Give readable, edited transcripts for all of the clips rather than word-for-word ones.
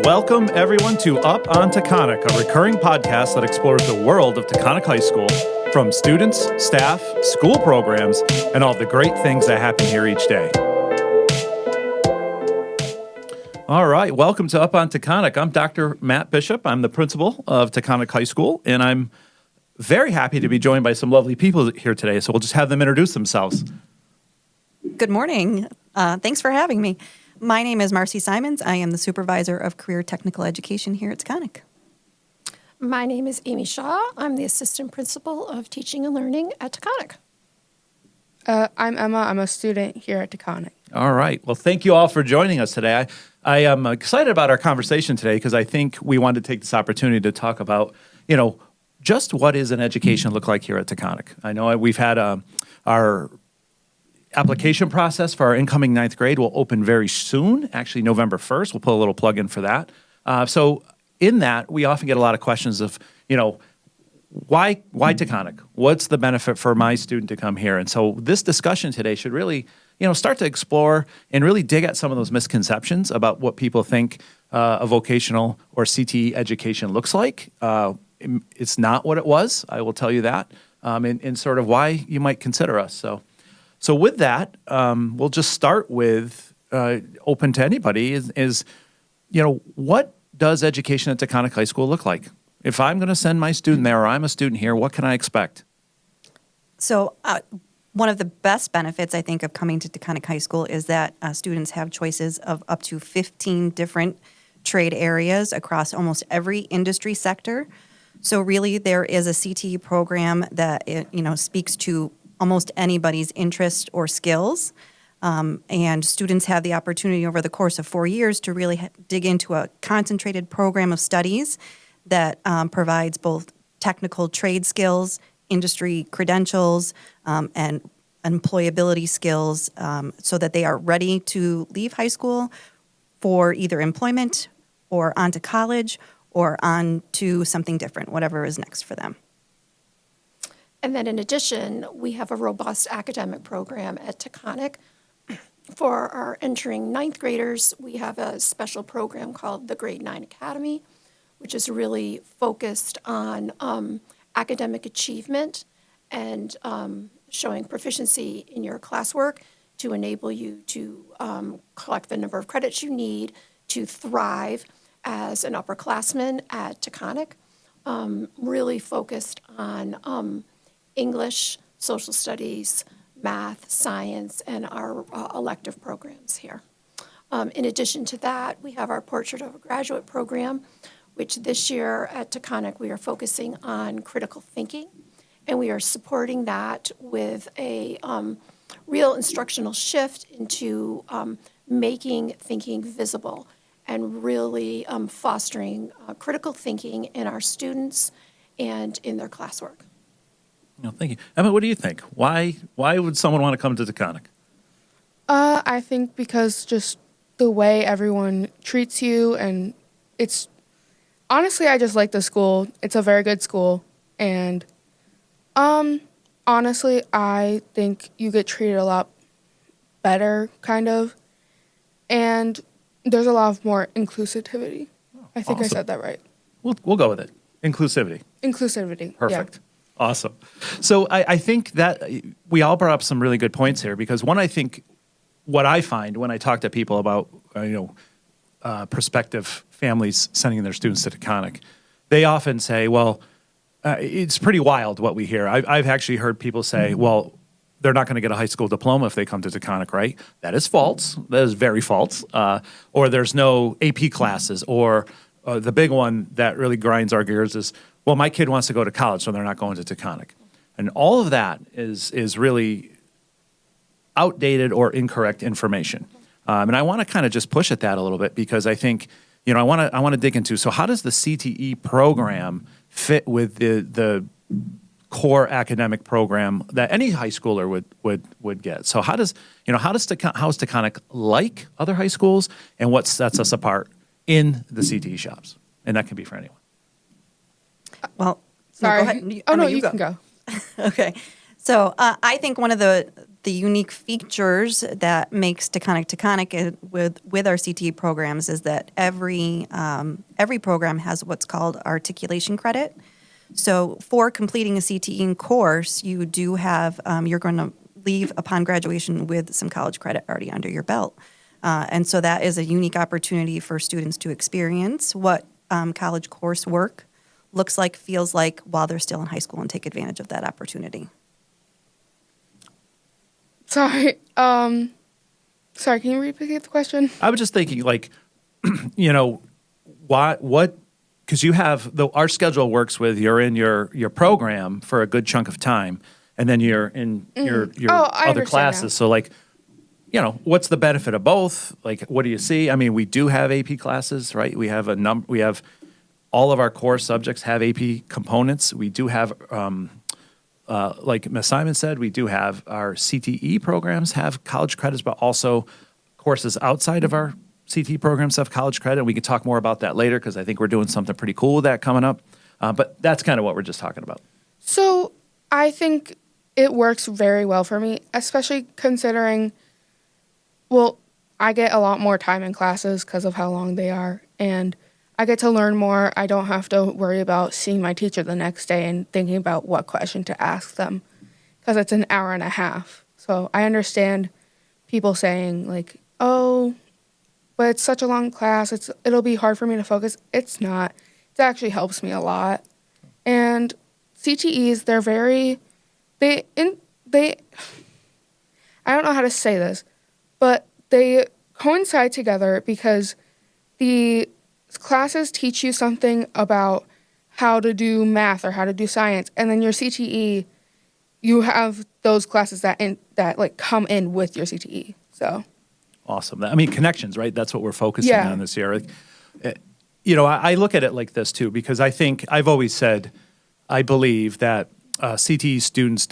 Welcome, everyone, to Up On Taconic, a recurring podcast that explores the world of Taconic High School, from students, staff, school programs, and all the great things that happen here each day. All right, welcome to Up On Taconic. I'm Dr. Matt Bishop. I'm the principal of Taconic High School, and I'm very happy to be joined by some lovely people here today, so we'll just have them introduce themselves. Good morning. Thanks for having me. My name is Marcie Simonds. I am the Supervisor of Career Technical Education here at Taconic. My name is Amy Shaw. I'm the Assistant Principal of Teaching and Learning at Taconic. I'm Emma. I'm a student here at Taconic. All right. Well, thank you all for joining us today. I am excited about our conversation today because I think we wanted to take this opportunity to talk about, just what does an education look like here at Taconic. I know we've had our application process for our incoming ninth grade will open very soon, actually November 1st. We'll put a little plug in for that. So in that, we often get a lot of questions of, why Taconic? What's the benefit for my student to come here? And so this discussion today should really, start to explore and really dig at some of those misconceptions about what people think a vocational or CTE education looks like. It's not what it was, I will tell you that, and sort of why you might consider us. So with that, we'll just start with open to anybody is what does education at Taconic High School look like? If I'm going to send my student there or I'm a student here, what can I expect? So one of the best benefits, I think, of coming to Taconic High School is that students have choices of up to 15 different trade areas across almost every industry sector. So really there is a CTE program that, speaks to almost anybody's interest or skills. And students have the opportunity over the course of 4 years to really dig into a concentrated program of studies that provides both technical trade skills, industry credentials, and employability skills so that they are ready to leave high school for either employment or on to college or on to something different, whatever is next for them. And then in addition, we have a robust academic program at Taconic. For our entering ninth graders, we have a special program called the Grade 9 Academy, which is really focused on academic achievement and showing proficiency in your classwork to enable you to collect the number of credits you need to thrive as an upperclassman at Taconic, really focused on English, social studies, math, science, and our elective programs here. In addition to that, we have our Portrait of a Graduate program, which this year at Taconic we are focusing on critical thinking, and we are supporting that with a real instructional shift into making thinking visible and really fostering critical thinking in our students and in their classwork. Thank you. Emma, what do you think? Why would someone want to come to Taconic? I think because just the way everyone treats you, and it's honestly, I just like the school. It's a very good school, and honestly, I think you get treated a lot better, kind of, and there's a lot of more inclusivity. I think awesome. I said that right. We'll go with it. Inclusivity. Perfect. Yeah. Awesome. So I think that we all brought up some really good points here because one, I think what I find when I talk to people about, prospective families sending their students to Taconic, they often say, well, it's pretty wild what we hear. I've actually heard people say, well, they're not going to get a high school diploma if they come to Taconic, right? That is false. That is very false. Or there's no AP classes, or the big one that really grinds our gears is, well, my kid wants to go to college, so they're not going to Taconic. And all of that is really outdated or incorrect information. And I want to kind of just push at that a little bit because I think, I want to dig into, so how does the CTE program fit with the core academic program that any high schooler would get? So how is Taconic like other high schools, and what sets us apart in the CTE shops? And that can be for anyone. Well, sorry. No, go ahead. Oh, no, you can go. Okay. So I think one of the the unique features that makes Taconic with our CTE programs is that every program has what's called articulation credit. So for completing a CTE course, you do have you're going to leave upon graduation with some college credit already under your belt. And so that is a unique opportunity for students to experience what college coursework looks like, feels like while they're still in high school and take advantage of that opportunity. Sorry. Sorry, can you repeat the question? I was just thinking, like, what? Because you have our schedule works with you're in your program for a good chunk of time, and then you're in your other classes. Now. So, like, what's the benefit of both? Like, what do you see? I mean, we do have AP classes, right? We have We have all of our core subjects have AP components. We do have. Like Ms. Simon said, we do have our CTE programs have college credits, but also courses outside of our CTE programs have college credit. We can talk more about that later because I think we're doing something pretty cool with that coming up. But that's kind of what we're just talking about. So I think it works very well for me, especially considering, well, I get a lot more time in classes because of how long they are, and I get to learn more. I don't have to worry about seeing my teacher the next day and thinking about what question to ask them because it's an hour and a half. So I understand people saying, like, oh, but it's such a long class. It'll be hard for me to focus. It's not. It actually helps me a lot. And CTEs, I don't know how to say this, but they coincide together because the classes teach you something about how to do math or how to do science, and then your CTE, you have those classes that come in with your CTE. So awesome. I mean, connections, right? That's what we're focusing on this year. I look at it like this too, because I think I've always said I believe that CTE students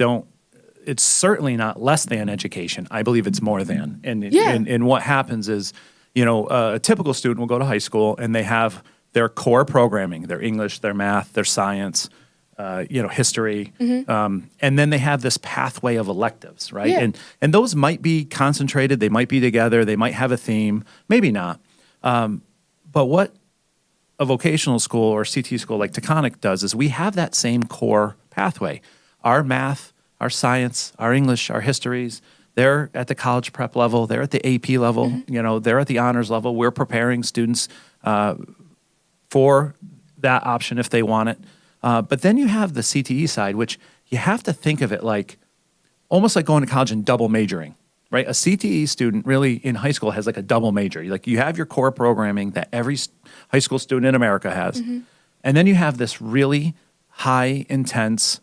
it's certainly not less than education. I believe it's more than. And what happens is, a typical student will go to high school and they have their core programming, their English, their math, their science, history. And then they have this pathway of electives, right? Yeah. And those might be concentrated. They might be together. They might have a theme, maybe not. But what a vocational school or CT school like Taconic does is we have that same core pathway. Our math, our science, our English, our histories, they're at the college prep level. They're at the AP level. They're at the honors level. We're preparing students for that option if they want it. But then you have the CTE side, which you have to think of it like almost like going to college and double majoring, right? A CTE student really in high school has like a double major. Like you have your core programming that every high school student in America has. And then you have this really high, intense,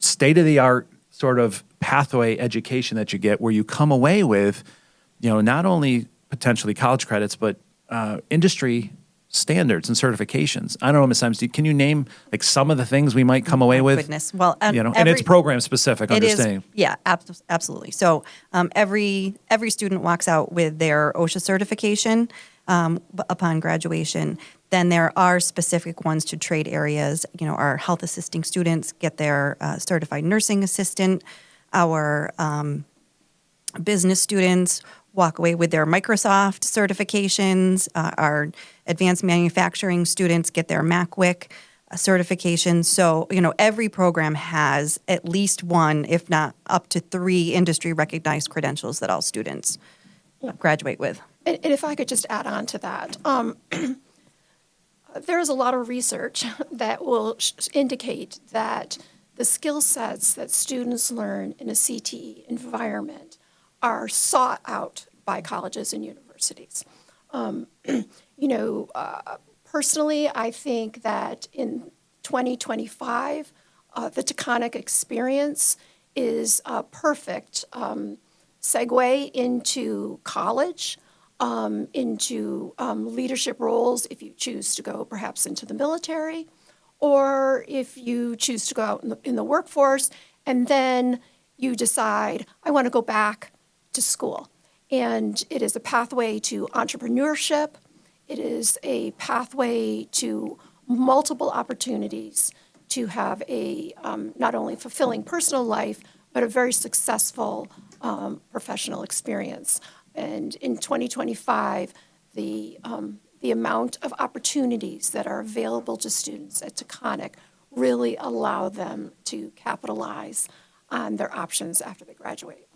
state-of-the-art sort of pathway education that you get where you come away with, not only potentially college credits, but industry standards and certifications. I don't know, Ms. Simons, can you name like some of the things we might come away with? Goodness. Well, and it's program specific, understanding. Absolutely. So every student walks out with their OSHA certification upon graduation. Then there are specific ones to trade areas. Our health assisting students get their certified nursing assistant. Our business students walk away with their Microsoft certifications. Our advanced manufacturing students get their MacWic certification. So, every program has at least one, if not up to 3 industry recognized credentials that all students graduate with. And if I could just add on to that, there's a lot of research that will indicate that the skill sets that students learn in a CTE environment are sought out by colleges and universities. Personally, I think that in 2025, the Taconic experience is a perfect segue into college, into leadership roles if you choose to go perhaps into the military, or if you choose to go out in the workforce, and then you decide, I want to go back to school. And it is a pathway to entrepreneurship. It is a pathway to multiple opportunities to have a not only fulfilling personal life, but a very successful professional experience. And in 2025, the amount of opportunities that are available to students at Taconic really allow them to capitalize on their options after they graduate.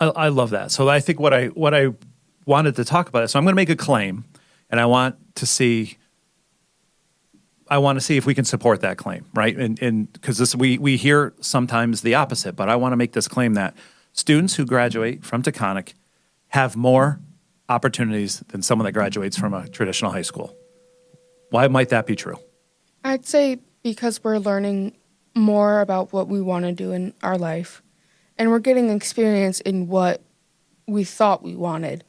I love that. So I think what I wanted to talk about is, so I'm going to make a claim, and I want to see if we can support that claim, right? And because we hear sometimes the opposite, but I want to make this claim that students who graduate from Taconic have more opportunities than someone that graduates from a traditional high school. Why might that be true? I'd say because we're learning more about what we want to do in our life, and we're getting experience in what we thought we wanted,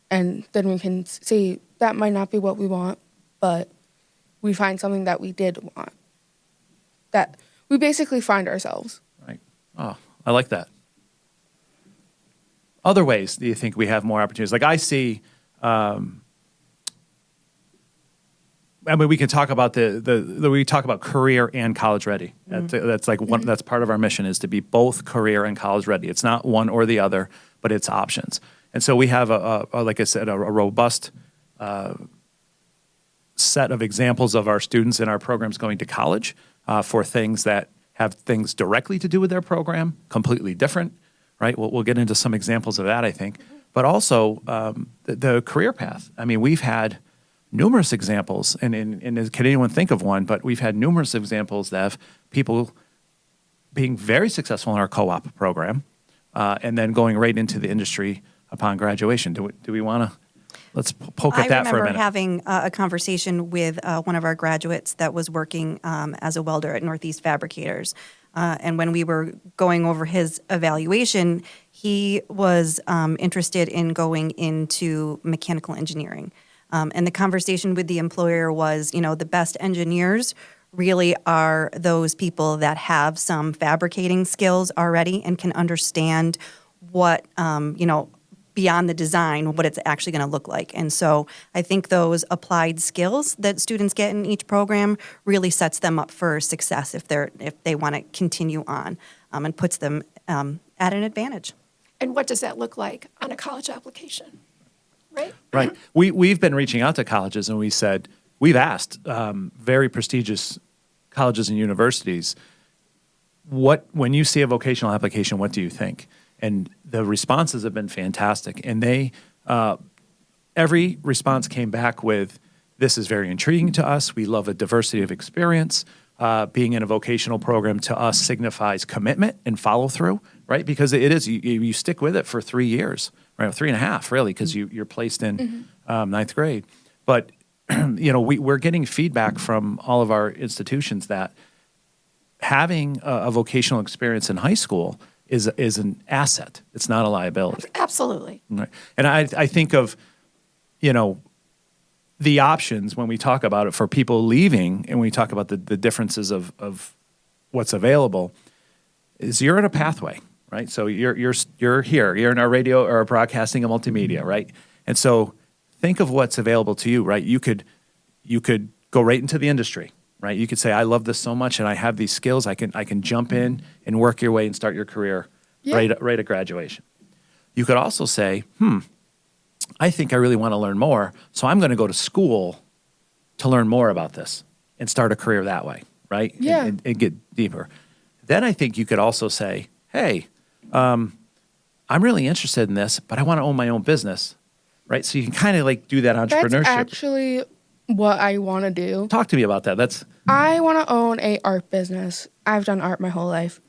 and then we can see that might not be what we want, but we find something that we did want. That we basically find ourselves. Right. Oh, I like that. Other ways do you think we have more opportunities? Like I see, we can talk about we talk about career and college ready. That's like one. That's part of our mission, is to be both career and college ready. It's not one or the other, but it's options. And so we have like I said, a robust set of examples of our students in our programs going to college for things that have things directly to do with their program, completely different, right? We'll get into some examples of that, I think. But also the career path. I mean, we've had numerous examples, and can anyone think of one, but we've had numerous examples that have people being very successful in our co-op program and then going right into the industry upon graduation. Do we want to? Let's poke at that for a minute. I remember having a conversation with one of our graduates that was working as a welder at Northeast Fabricators. And when we were going over his evaluation, he was interested in going into mechanical engineering. And the conversation with the employer was, the best engineers really are those people that have some fabricating skills already and can understand what, beyond the design, what it's actually going to look like. And so I think those applied skills that students get in each program really sets them up for success if they want to continue on, and puts them at an advantage. And what does that look like on a college application, right? Right. We've been reaching out to colleges, and we've asked very prestigious colleges and universities, when you see a vocational application, what do you think? And the responses have been fantastic. And every response came back with, this is very intriguing to us. We love a diversity of experience. Being in a vocational program to us signifies commitment and follow through, right? Because it is, you stick with it for 3 years, right? 3.5 really, because you're placed in ninth grade. But, we're getting feedback from all of our institutions that having a vocational experience in high school is an asset. It's not a liability. Absolutely. Right. And I think of, the options when we talk about it for people leaving, and we talk about the differences of what's available, is you're in a pathway, right? So you're here, you're in our radio or broadcasting and multimedia, right? And so think of what's available to you, right? You could go right into the industry. Right, you could say, "I love this so much, and I have these skills. I can jump in and work your way and start your career right at graduation." You could also say, "I think I really want to learn more, so I'm going to go to school to learn more about this and start a career that way." Right? Yeah, and get deeper. Then I think you could also say, "Hey, I'm really interested in this, but I want to own my own business." Right? So you can kind of like do that entrepreneurship. that's actually what I want to do. Talk to me about that. I want to own a art business. I've done art my whole life.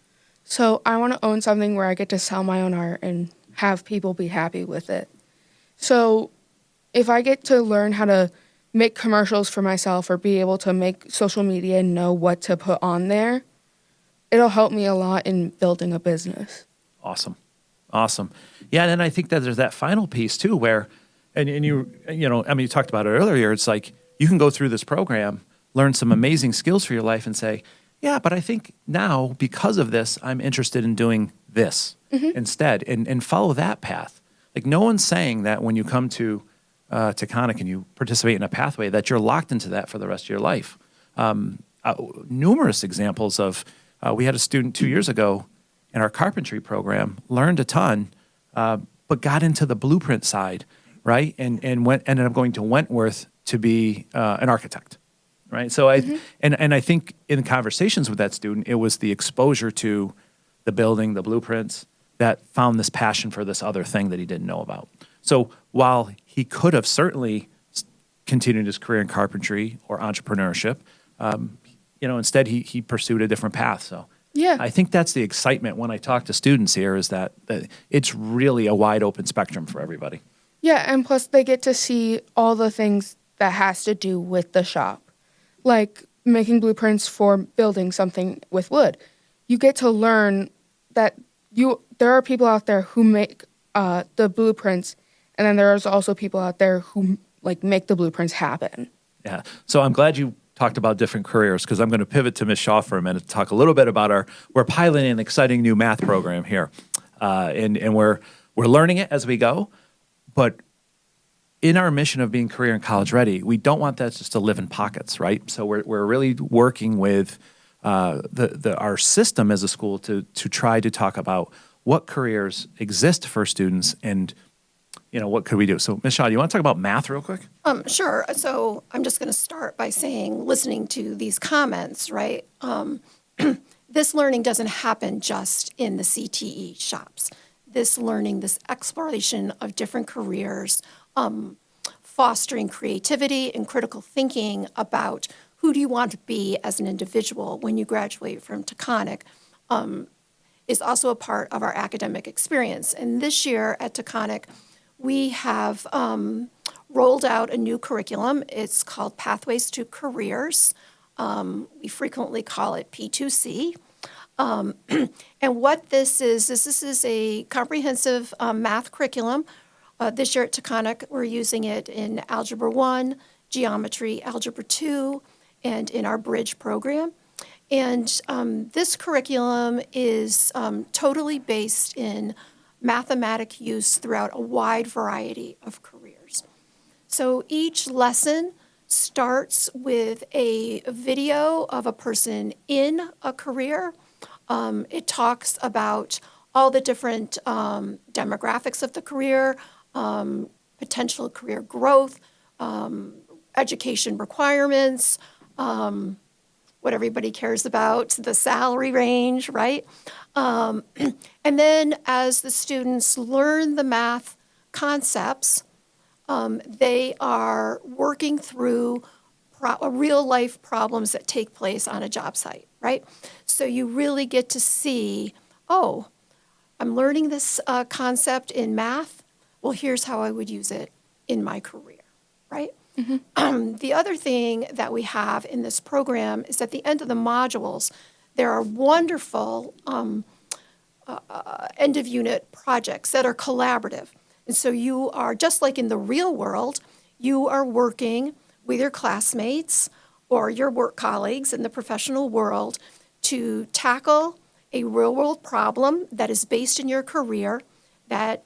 So I want to own something where I get to sell my own art and have people be happy with it. So if I get to learn how to make commercials for myself or be able to make social media and know what to put on there, it'll help me a lot in building a business. Awesome. Yeah, and then I think that there's that final piece too where, and you talked about it earlier, it's like, you can go through this program, learn some amazing skills for your life and say, yeah, but I think now because of this, I'm interested in doing this instead and follow that path. Like no one's saying that when you come to Taconic and you participate in a pathway that you're locked into that for the rest of your life. Numerous examples of, we had a student 2 years ago in our carpentry program, learned a ton, but got into the blueprint side, right? And ended up going to Wentworth to be an architect, right? So I think in conversations with that student, it was the exposure to the building, the blueprints, that found this passion for this other thing that he didn't know about. So while he could have certainly continued his career in carpentry or entrepreneurship, instead he pursued a different path. So Yeah. I think that's the excitement when I talk to students here is that it's really a wide open spectrum for everybody. Yeah, and plus they get to see all the things that has to do with the shop, like making blueprints for building something with wood. You get to learn that there are people out there who make the blueprints, and then there's also people out there who make the blueprints happen. Yeah. So I'm glad you talked about different careers because I'm going to pivot to Ms. Shaw for a minute to talk a little bit about we're piloting an exciting new math program here, and we're learning it as we go, but in our mission of being career and college ready, we don't want that just to live in pockets, right? So we're really working with our system as a school to try to talk about what careers exist for students and what could we do. So Ms. Shaw, do you want to talk about math real quick? Sure. So I'm just going to start by saying, listening to these comments, right? This learning doesn't happen just in the CTE shops. This learning, this exploration of different careers, fostering creativity and critical thinking about who do you want to be as an individual when you graduate from Taconic, is also a part of our academic experience. And this year at Taconic, we have rolled out a new curriculum. It's called Pathways to Careers. We frequently call it P2C. And what this is a comprehensive math curriculum. This year at Taconic, we're using it in Algebra 1, Geometry, Algebra 2, and in our Bridge program. And this curriculum is totally based in mathematic use throughout a wide variety of careers. So each lesson starts with a video of a person in a career. It talks about all the different demographics of the career, potential career growth, education requirements, what everybody cares about, the salary range, right? And then as the students learn the math concepts, they are working through real-life problems that take place on a job site, right? So you really get to see, oh, I'm learning this concept in math. Well, here's how I would use it in my career, right? Mm-hmm. The other thing that we have in this program is at the end of the modules, there are wonderful end-of-unit projects that are collaborative. And so you are, just like in the real world, you are working with your classmates or your work colleagues in the professional world to tackle a real-world problem that is based in your career that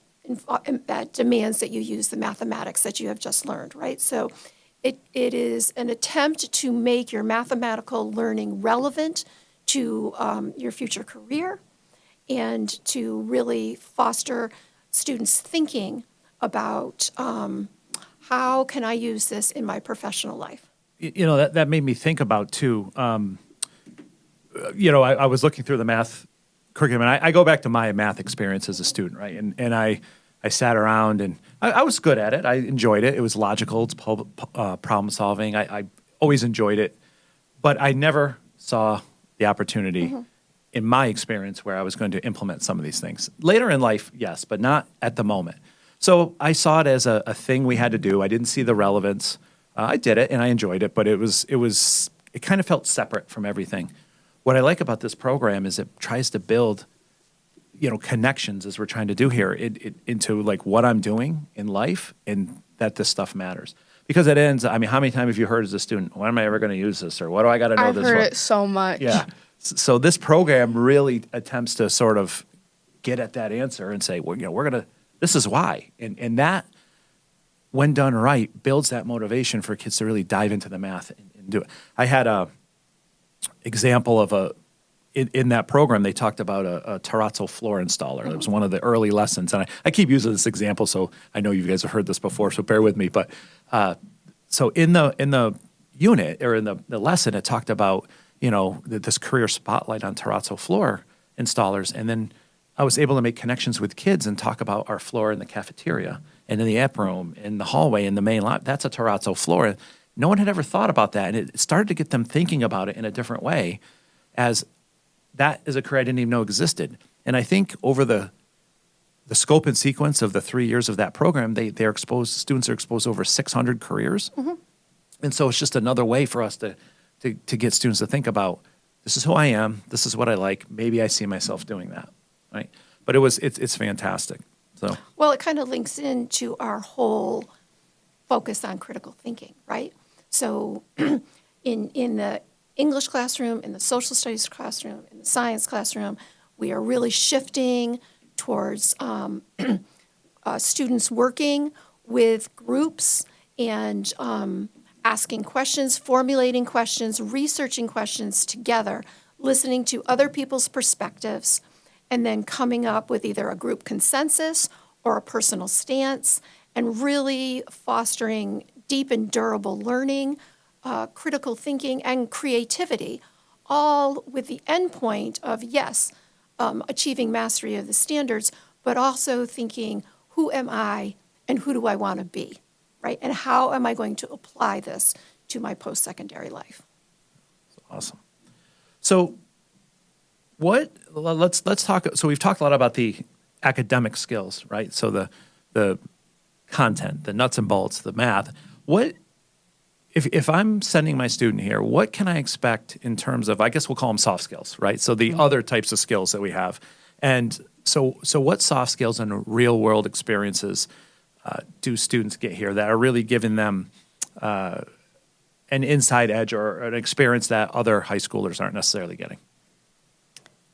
demands that you use the mathematics that you have just learned, right? So it is an attempt to make your mathematical learning relevant to your future career and to really foster students thinking about how can I use this in my professional life. That made me think about, too, I was looking through the math curriculum, and I go back to my math experience as a student, right? And I sat around, and I was good at it. I enjoyed it. It was logical. It's problem solving. I always enjoyed it. But I never saw the opportunity in my experience where I was going to implement some of these things. Later in life, yes, but not at the moment. So I saw it as a thing we had to do. I didn't see the relevance. I did it, and I enjoyed it, but it kind of felt separate from everything. What I like about this program is it tries to build, connections, as we're trying to do here, into like what I'm doing in life, and that this stuff matters. Because it ends. I mean, how many times have you heard as a student, "When am I ever going to use this?" or "What do I got to know this for?" I've heard it so much. Yeah. So this program really attempts to sort of get at that answer and say, well, we're gonna. This is why, and that, when done right, builds that motivation for kids to really dive into the math and do it. I had a example of in that program, they talked about a terrazzo floor installer. It was one of the early lessons. And I keep using this example, so I know you guys have heard this before, so bear with me. But so in the unit or in the lesson, it talked about, this career spotlight on terrazzo floor installers. And then I was able to make connections with kids and talk about our floor in the cafeteria and in the app room, in the hallway, in the main lab. That's a terrazzo floor. No one had ever thought about that. And it started to get them thinking about it in a different way, as that is a career I didn't even know existed. And I think over the scope and sequence of the 3 years of that program, students are exposed to over 600 careers. And so it's just another way for us to get students to think about, this is who I am, this is what I like, maybe I see myself doing that, right? But it's fantastic. So Well, it kind of links into our whole focus on critical thinking, right? So in the English classroom, in the social studies classroom, in the science classroom, we are really shifting towards students working with groups and asking questions, formulating questions, researching questions together, listening to other people's perspectives, and then coming up with either a group consensus or a personal stance, and really fostering deep and durable learning, critical thinking, and creativity, all with the end point of, yes, achieving mastery of the standards, but also thinking, who am I and who do I want to be, right? And how am I going to apply this to my post-secondary life? awesome. So let's talk. So we've talked a lot about the academic skills, right? So the content, the nuts and bolts, the math. What if I'm sending my student here, what can I expect in terms of, I guess we'll call them soft skills, right? So the other types of skills that we have. And so what soft skills and real world experiences do students get here that are really giving them an inside edge or an experience that other high schoolers aren't necessarily getting?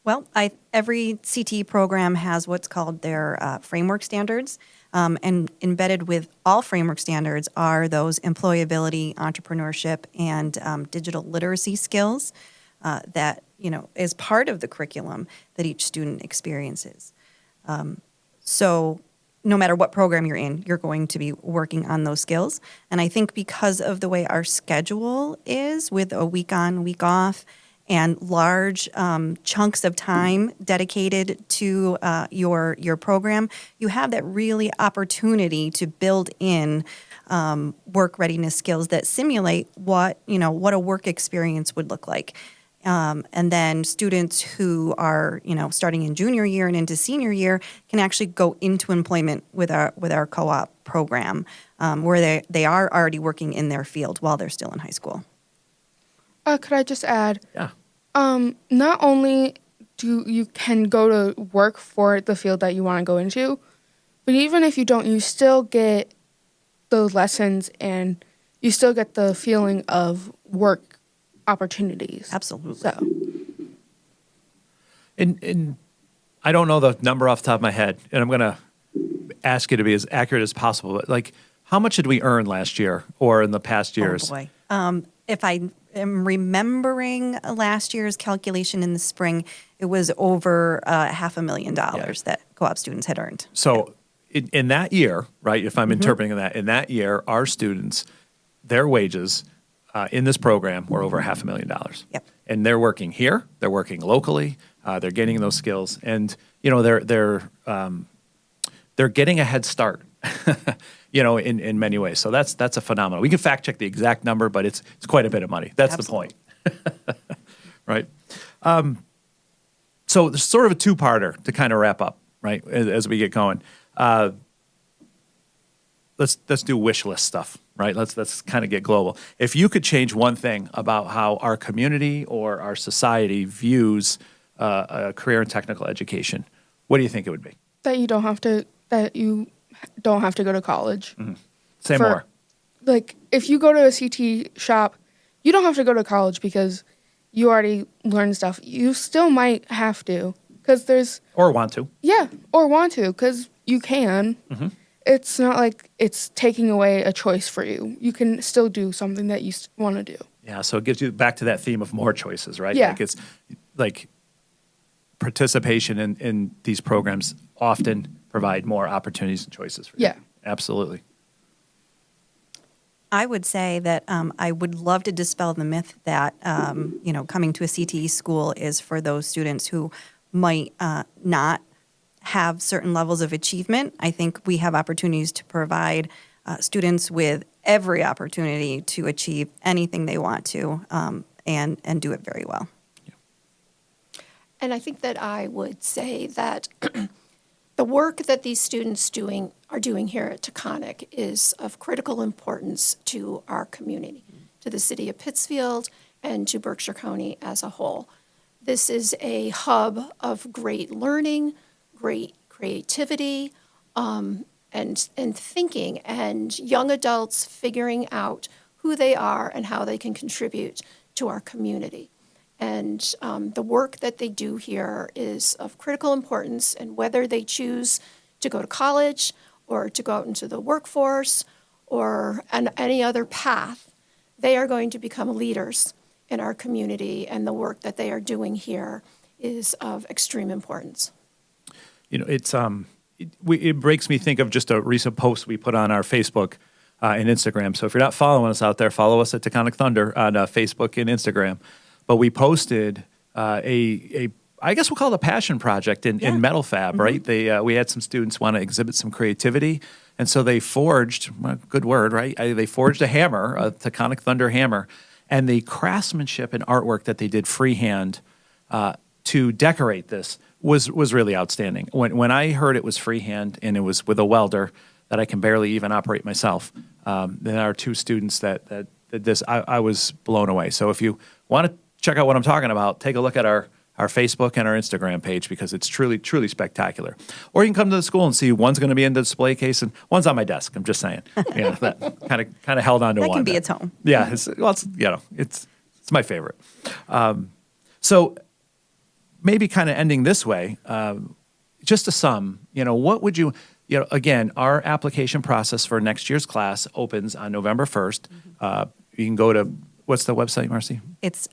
Well, every CTE program has what's called their framework standards, and embedded with all framework standards are those employability, entrepreneurship, and digital literacy skills that is part of the curriculum that each student experiences. So no matter what program you're in, you're going to be working on those skills. And I think because of the way our schedule is, with a week on, week off, and large chunks of time dedicated to your program, you have that really opportunity to build in work readiness skills that simulate what a work experience would look like. And then students who are starting in junior year and into senior year can actually go into employment with our co-op program, where they are already working in their field while they're still in high school. Could I just add? Yeah. Not only do you can go to work for the field that you want to go into, but even if you don't, you still get the lessons and you still get the feeling of work opportunities. Absolutely. So, And I don't know the number off the top of my head, and I'm going to ask you to be as accurate as possible. But like, how much did we earn last year or in the past years? Oh boy. If I am remembering last year's calculation in the spring, it was over $500,000 that co-op students had earned. So in that year, right, if I'm interpreting that, in that year, our students, their wages in this program were over $500,000. Yep. And they're working here, they're working locally, they're getting those skills, and they're getting a head start. In many ways. So that's a phenomenal. We can fact check the exact number, but it's quite a bit of money. That's Absolutely. the point. Right. So there's sort of a two-parter to kind of wrap up, right, as we get going. Let's do wish list stuff, right? Let's kind of get global. If you could change one thing about how our community or our society views a career in technical education, what do you think it would be? that you don't have to go to college. Mm-hmm. Say more. Like, if you go to a CT shop, you don't have to go to college because you already learned stuff. You still might have to, because there's... Or want to. Yeah, or want to, because you can. Mm-hmm. It's not like it's taking away a choice for you. You can still do something that you want to do. Yeah, so it gives you back to that theme of more choices, right? Yeah. Like it's like participation in these programs often provide more opportunities and choices for you. Yeah. Absolutely. I would say that I would love to dispel the myth that coming to a CTE school is for those students who might not have certain levels of achievement. I think we have opportunities to provide students with every opportunity to achieve anything they want to and do it very well. And I think that I would say that the work that these students are doing here at Taconic is of critical importance to our community, to the city of Pittsfield, and to Berkshire County as a whole. This is a hub of great learning, great creativity, and thinking, and young adults figuring out who they are and how they can contribute to our community. And the work that they do here is of critical importance, and whether they choose to go to college or to go out into the workforce or any other path, they are going to become leaders in our community, and the work that they are doing here is of extreme importance. It breaks me think of just a recent post we put on our Facebook and Instagram. So if you're not following us out there, follow us at Taconic Thunder on Facebook and Instagram. But we posted I guess we'll call it a passion project in metal fab, right? We had some students want to exhibit some creativity, and so they forged, good word, right? They forged a hammer, a Taconic Thunder hammer, and the craftsmanship and artwork that they did freehand to decorate this was really outstanding. When I heard it was freehand and it was with a welder that I can barely even operate myself, then our two students that did this, I was blown away. So if you want to check out what I'm talking about, take a look at our Facebook and our Instagram page, because it's truly, truly spectacular. Or you can come to the school and see one's going to be in the display case and one's on my desk. I'm just saying, that kind of held on to That one. can be its home. Yeah, it's my favorite. So maybe kind of ending this way, just to sum, what would you, again, our application process for next year's class opens on November 1st. You can go to, what's the website, Marcie? It's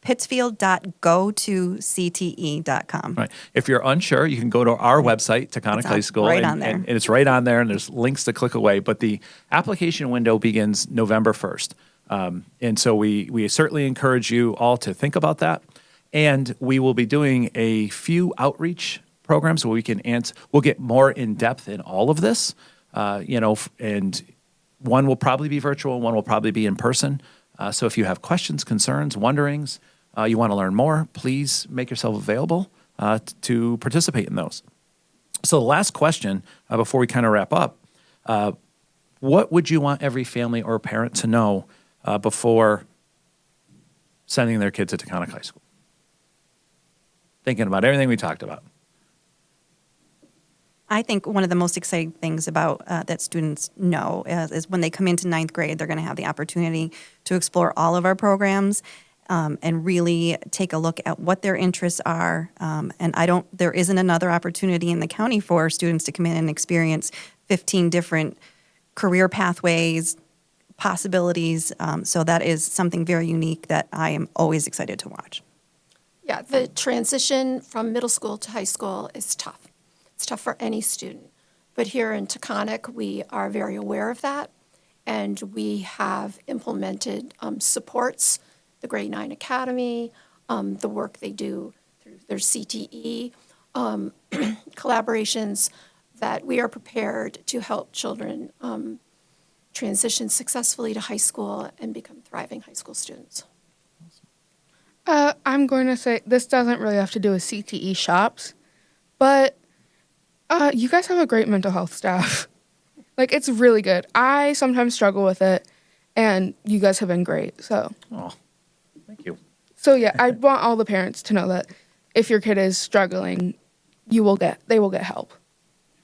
pittsfield.gotocte.com. Right. If you're unsure, you can go to our website, Taconic High School. Right on there. And it's right on there, and there's links to click away. But the application window begins November 1st. And so we certainly encourage you all to think about that. And we will be doing a few outreach programs where we can we'll get more in depth in all of this, and one will probably be virtual, one will probably be in person. So if you have questions, concerns, wonderings, you want to learn more, please make yourself available to participate in those. So the last question before we kind of wrap up, what would you want every family or parent to know before sending their kids to Taconic High School? Thinking about everything we talked about. I think one of the most exciting things about that students know is when they come into ninth grade, they're going to have the opportunity to explore all of our programs and really take a look at what their interests are. And there isn't another opportunity in the county for students to come in and experience 15 different career pathways, possibilities. So that is something very unique that I am always excited to watch. Yeah, the transition from middle school to high school is tough. It's tough for any student. But here in Taconic, we are very aware of that, and we have implemented supports, the Grade 9 Academy, the work they do through their CTE collaborations, that we are prepared to help children transition successfully to high school and become thriving high school students. I'm going to say this doesn't really have to do with CTE shops, but you guys have a great mental health staff. It's really good. I sometimes struggle with it, and you guys have been great. So, Thank you. So yeah, I want all the parents to know that if your kid is struggling, they will get help.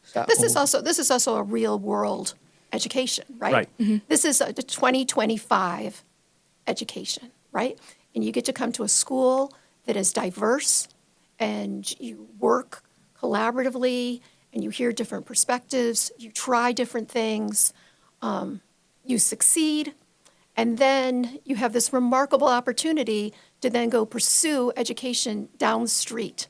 So This is also a real world education, right? Right. Mm-hmm. This is a 2025 education, right? And you get to come to a school that is diverse, and you work collaboratively, and you hear different perspectives, you try different things, you succeed, and then you have this remarkable opportunity to then go pursue education down the street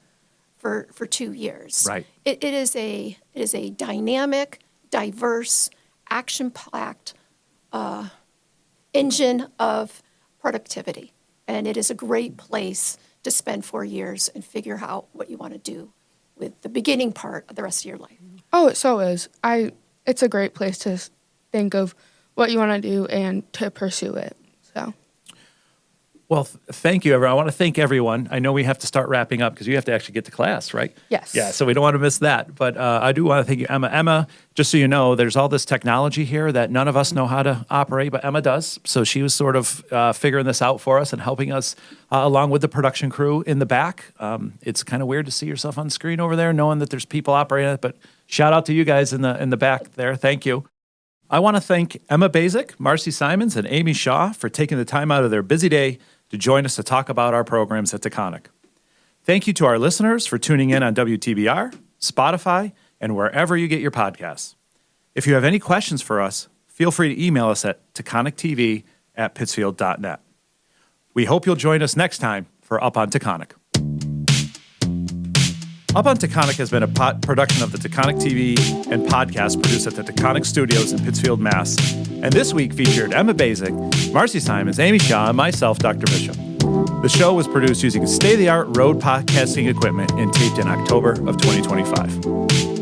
for 2 years. Right. It is a dynamic, diverse, action-packed engine of productivity. And it is a great place to spend 4 years and figure out what you want to do with the beginning part of the rest of your life. Oh, it so is. It's a great place to think of what you want to do and to pursue it. So. Well, thank you, everyone. I want to thank everyone. I know we have to start wrapping up because you have to actually get to class, right? Yes. Yeah, so we don't want to miss that. But I do want to thank you, Emma. Emma, just so you know, there's all this technology here that none of us know how to operate, but Emma does. So she was sort of figuring this out for us and helping us along with the production crew in the back. It's kind of weird to see yourself on the screen over there, knowing that there's people operating it. But shout out to you guys in the back there. Thank you. I want to thank Emma Baczek, Marcie Simonds, and Amy Shaw for taking the time out of their busy day to join us to talk about our programs at Taconic. Thank you to our listeners for tuning in on WTBR, Spotify, and wherever you get your podcasts. If you have any questions for us, feel free to email us at taconictv@pittsfield.net. We hope you'll join us next time for Up on Taconic. Up on Taconic has been a production of the Taconic TV and podcast produced at the Taconic Studios in Pittsfield, Mass. And this week featured Emma Baczek, Marcie Simonds, Amy Shaw, and myself, Dr. Bishop. The show was produced using state-of-the-art Rode podcasting equipment and taped in October of 2025.